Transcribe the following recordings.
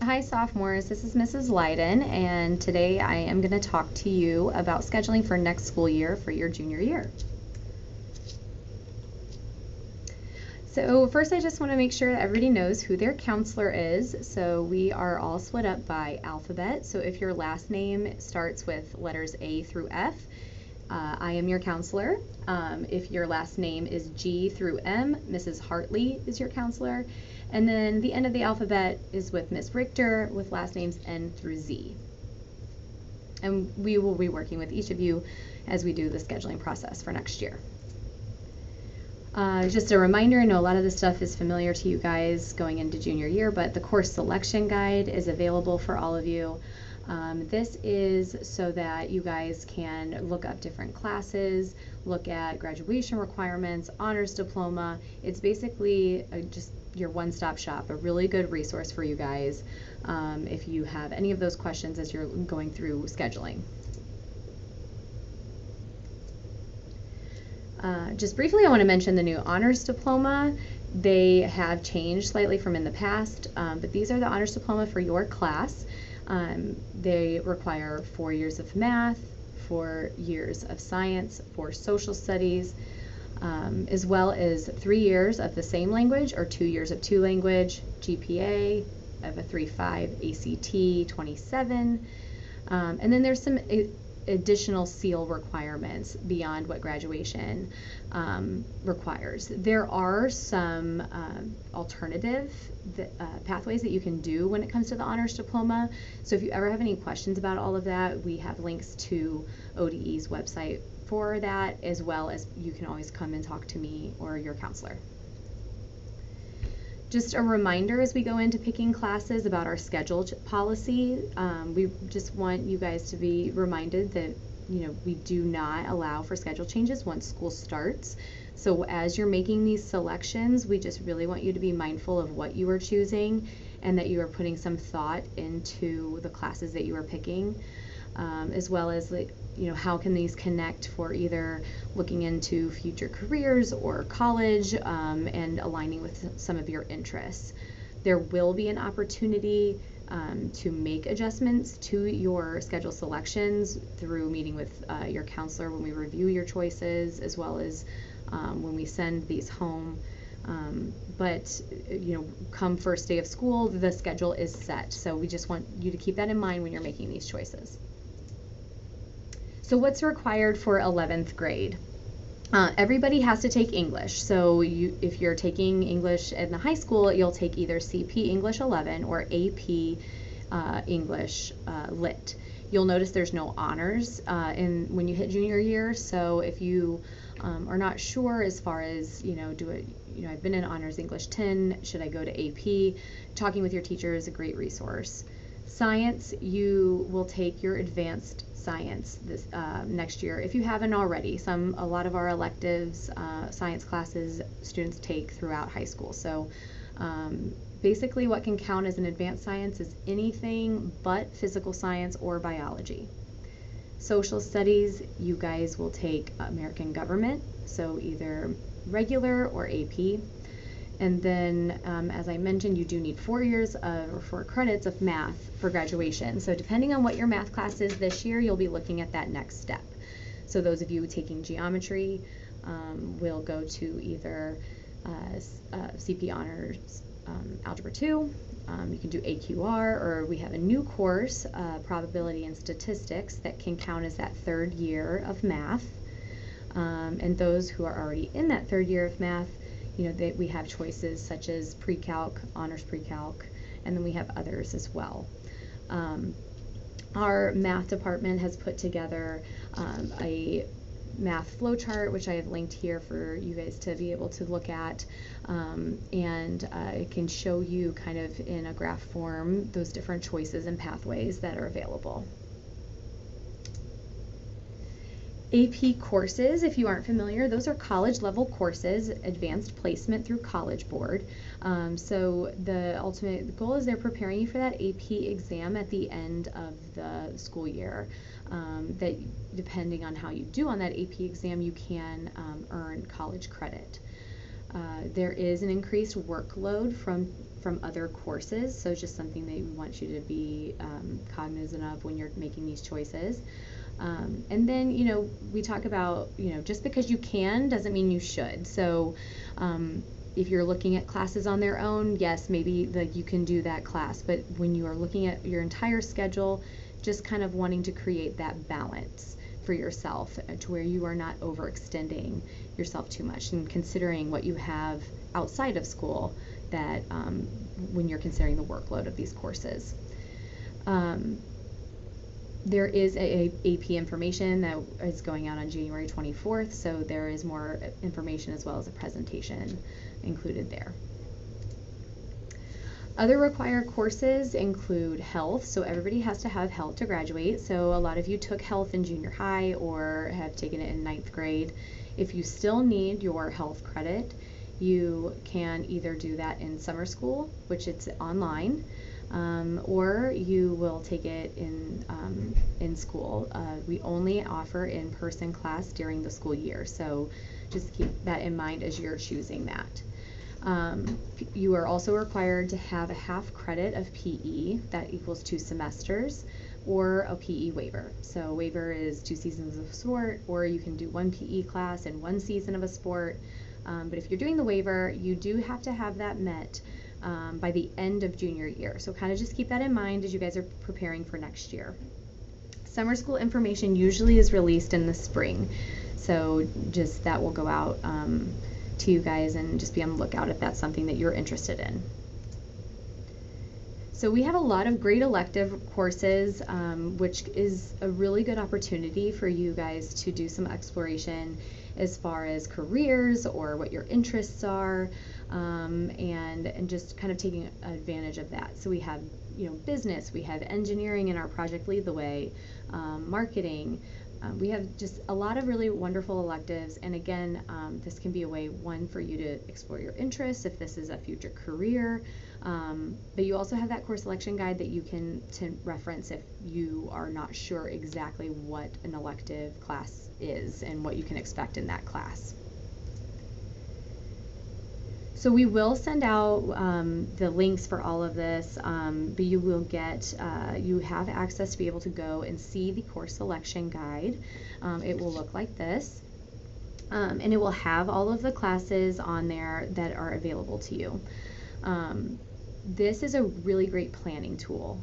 Hi sophomores, this is Mrs. Lyden, and today I am going to talk to you about scheduling for next school year for your junior year. So first I just want to make sure that everybody knows who their counselor is. So we are all split up by alphabet. So if your last name starts with letters A through F, I am your counselor. If your last name is G through M, Mrs. Hartley is your counselor. And then the end of the alphabet is with Miss Richter with last names N through Z. And we will be working with each of you as we do the scheduling process for next year. Just a reminder, I know a lot of this stuff is familiar to you guys going into junior year, but the course selection guide is available for all of you. This is so that you guys can look up different classes, look at graduation requirements, honors diploma. It's basically just your one-stop shop, a really good resource for you guys if you have any of those questions as you're going through scheduling. Just briefly, I want to mention the new honors diploma. They have changed slightly from in the past, but these are the honors diploma for your class. They require 4 years of math, 4 years of science, 4 social studies, as well as 3 years of the same language or 2 years of 2 language, GPA of a 3.5, ACT 27, and then there's some additional SEAL requirements beyond what graduation requires. There are some alternative pathways that you can do when it comes to the honors diploma. So if you ever have any questions about all of that, we have links to ODE's website for that, as well as you can always come and talk to me or your counselor. Just a reminder as we go into picking classes about our scheduled policy. We just want you guys to be reminded that we do not allow for schedule changes once school starts. So as you're making these selections, we just really want you to be mindful of what you are choosing and that you are putting some thought into the classes that you are picking, as well as how can these connect for either looking into future careers or college and aligning with some of your interests. There will be an opportunity to make adjustments to your schedule selections through meeting with your counselor when we review your choices, as well as when we send these home. But come first day of school, the schedule is set. So we just want you to keep that in mind when you're making these choices. So what's required for 11th grade? Everybody has to take English. So if you're taking English in the high school, you'll take either CP English 11 or AP English Lit. You'll notice there's no honors when you hit junior year. So if you are not sure as far as I've been in honors English 10, should I go to AP? Talking with your teacher is a great resource. Science, you will take your advanced science this next year if you haven't already. A lot of our electives science classes students take throughout high school. So basically what can count as an advanced science is anything but physical science or biology. Social studies, you guys will take American government, so either regular or AP. And then, as I mentioned, you do need 4 years or 4 credits of math for graduation. So depending on what your math class is this year, you'll be looking at that next step. So those of you taking geometry will go to either CP Honors Algebra 2, you can do AQR, or we have a new course, Probability and Statistics, that can count as that 3rd year of math. And those who are already in that 3rd year of math, we have choices such as pre-calc, honors pre-calc, and then we have others as well. Our math department has put together a math flowchart, which I have linked here for you guys to be able to look at, and it can show you kind of in a graph form those different choices and pathways that are available. AP courses, if you aren't familiar, those are college level courses, advanced placement through College Board. So the ultimate goal is they're preparing you for that AP exam at the end of the school year. That depending on how you do on that AP exam, you can earn college credit. There is an increased workload from other courses, so just something that we want you to be cognizant of when you're making these choices. And then, we talk about, just because you can doesn't mean you should. So if you're looking at classes on their own, yes, maybe you can do that class. But when you are looking at your entire schedule, just kind of wanting to create that balance for yourself to where you are not overextending yourself too much, and considering what you have outside of school that when you're considering the workload of these courses. There is a AP information that is going out on January 24th, so there is more information as well as a presentation included there. Other required courses include health, so everybody has to have health to graduate. So a lot of you took health in junior high or have taken it in 9th grade. If you still need your health credit, you can either do that in summer school, which it's online, or you will take it in school. We only offer in-person class during the school year, so just keep that in mind as you're choosing that. You are also required to have a half credit of PE, that equals 2 semesters, or a PE waiver. So waiver is 2 seasons of sport, or you can do 1 PE class and 1 season of a sport. But if you're doing the waiver, you do have to have that met by the end of junior year. So kind of just keep that in mind as you guys are preparing for next year. Summer school information usually is released in the spring, so just that will go out to you guys, and just be on the lookout if that's something that you're interested in. So we have a lot of great elective courses, which is a really good opportunity for you guys to do some exploration as far as careers or what your interests are, and just kind of taking advantage of that. So we have business, we have engineering in our Project Lead the Way, marketing. We have just a lot of really wonderful electives, and again, this can be a way, one, for you to explore your interests if this is a future career, but you also have that course selection guide that you can reference if you are not sure exactly what an elective class is and what you can expect in that class. So we will send out the links for all of this, but you will get, you have access to be able to go and see the course selection guide. It will look like this, and it will have all of the classes on there that are available to you. This is a really great planning tool.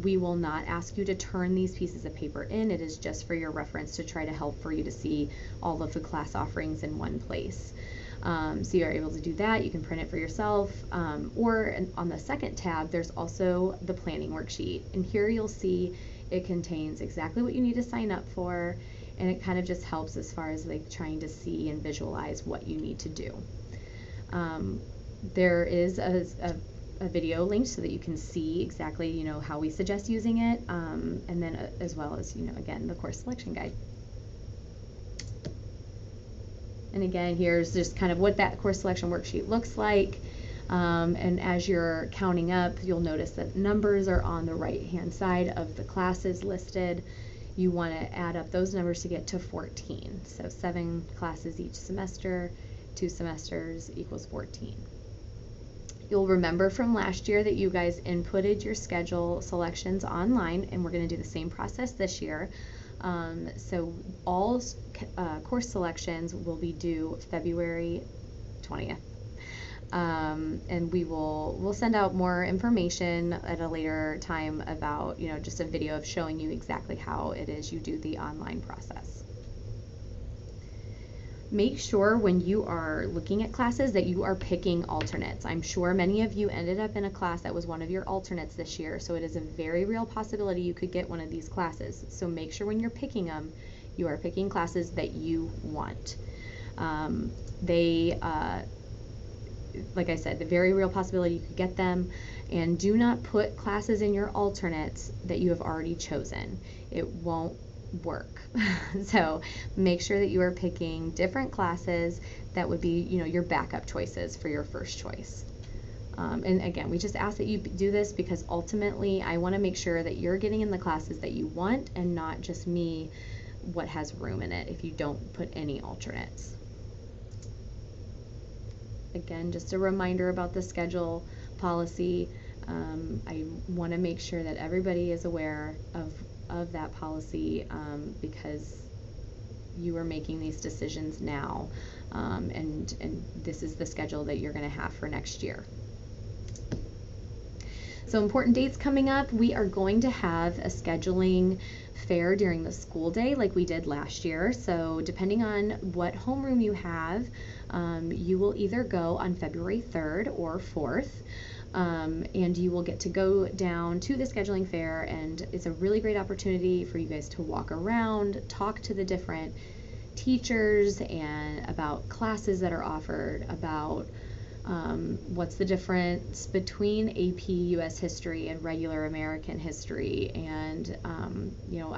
We will not ask you to turn these pieces of paper in. It is just for your reference to try to help for you to see all of the class offerings in one place. So you're able to do that. You can print it for yourself, or on the second tab there's also the planning worksheet, and here you'll see it contains exactly what you need to sign up for, and it kind of just helps as far as like trying to see and visualize what you need to do. There is a video link so that you can see exactly how we suggest using it, and then as well as again the course selection guide. And again, here's just kind of what that course selection worksheet looks like. And as you're counting up, you'll notice that numbers are on the right-hand side of the classes listed. You want to add up those numbers to get to 14. So 7 classes each semester, 2 semesters equals 14. You'll remember from last year that you guys inputted your schedule selections online, and we're going to do the same process this year. So all course selections will be due February 20th. And we'll send out more information at a later time about, just a video of showing you exactly how it is you do the online process. Make sure when you are looking at classes that you are picking alternates. I'm sure many of you ended up in a class that was one of your alternates this year, so it is a very real possibility you could get one of these classes. So make sure when you're picking them, you are picking classes that you want. Like I said, the very real possibility you could get them, and do not put classes in your alternates that you have already chosen. It won't work. So make sure that you are picking different classes that would be, your backup choices for your first choice. And again, we just ask that you do this because ultimately I want to make sure that you're getting in the classes that you want, and not just me what has room in it if you don't put any alternates. Again, just a reminder about the schedule policy. I want to make sure that everybody is aware of that policy, because you are making these decisions now, and this is the schedule that you're going to have for next year. So important dates coming up, we are going to have a scheduling fair during the school day like we did last year. So depending on what homeroom you have, you will either go on February 3rd or 4th. And you will get to go down to the scheduling fair, and it's a really great opportunity for you guys to walk around, talk to the different teachers and about classes that are offered, about what's the difference between AP US History and regular American history, and you know,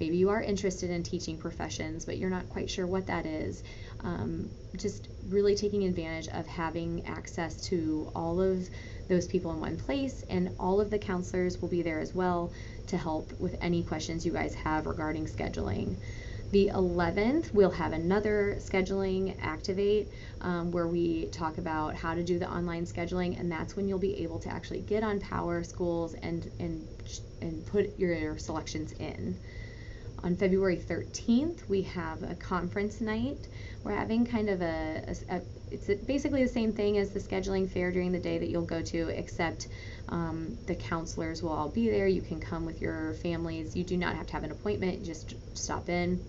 maybe you are interested in teaching professions, but you're not quite sure what that is. Just really taking advantage of having access to all of those people in one place, and all of the counselors will be there as well to help with any questions you guys have regarding scheduling. The 11th, we'll have another scheduling activate, where we talk about how to do the online scheduling, and that's when you'll be able to actually get on PowerSchools and put your selections in. On February 13th, we have a conference night. We're having kind of it's basically the same thing as the scheduling fair during the day that you'll go to, except the counselors will all be there. You can come with your families. You do not have to have an appointment, just stop in.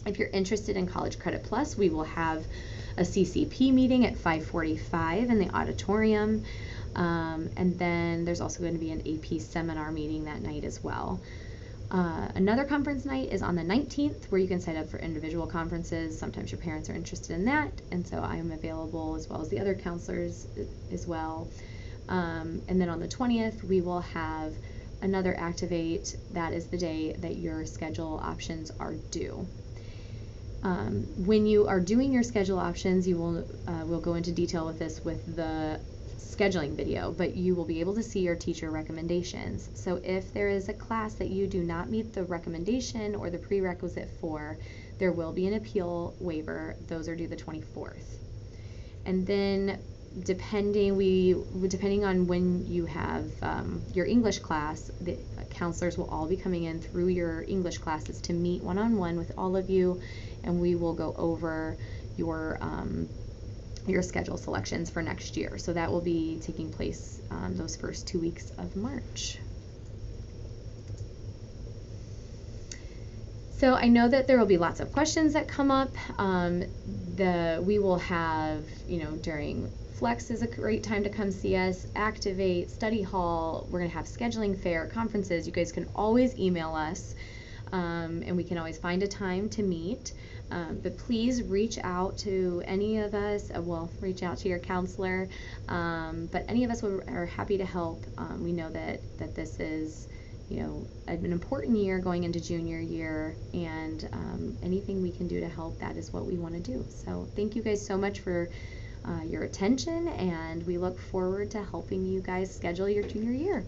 If you're interested in College Credit Plus, we will have a CCP meeting at 5:45 in the auditorium. And then there's also going to be an AP seminar meeting that night as well. Another conference night is on the 19th, where you can sign up for individual conferences. Sometimes your parents are interested in that, and so I am available, as well as the other counselors as well. And then on the 20th, we will have another activate. That is the day that your schedule options are due. When you are doing your schedule options, you will we'll go into detail with this with the scheduling video, but you will be able to see your teacher recommendations. So if there is a class that you do not meet the recommendation or the prerequisite for, there will be an appeal waiver. Those are due the 24th. And then depending on when you have your English class, the counselors will all be coming in through your English classes to meet one-on-one with all of you, and we will go over your schedule selections for next year. So that will be taking place those first 2 weeks of March. So I know that there will be lots of questions that come up. We will have, during Flex is a great time to come see us, Activate, Study Hall, we're going to have scheduling fair, conferences. You guys can always email us, and we can always find a time to meet. But please reach out to any of us. Reach out to your counselor. But any of us are happy to help. We know that this is, an important year going into junior year, and anything we can do to help, that is what we want to do. So thank you guys so much for your attention, and we look forward to helping you guys schedule your junior year.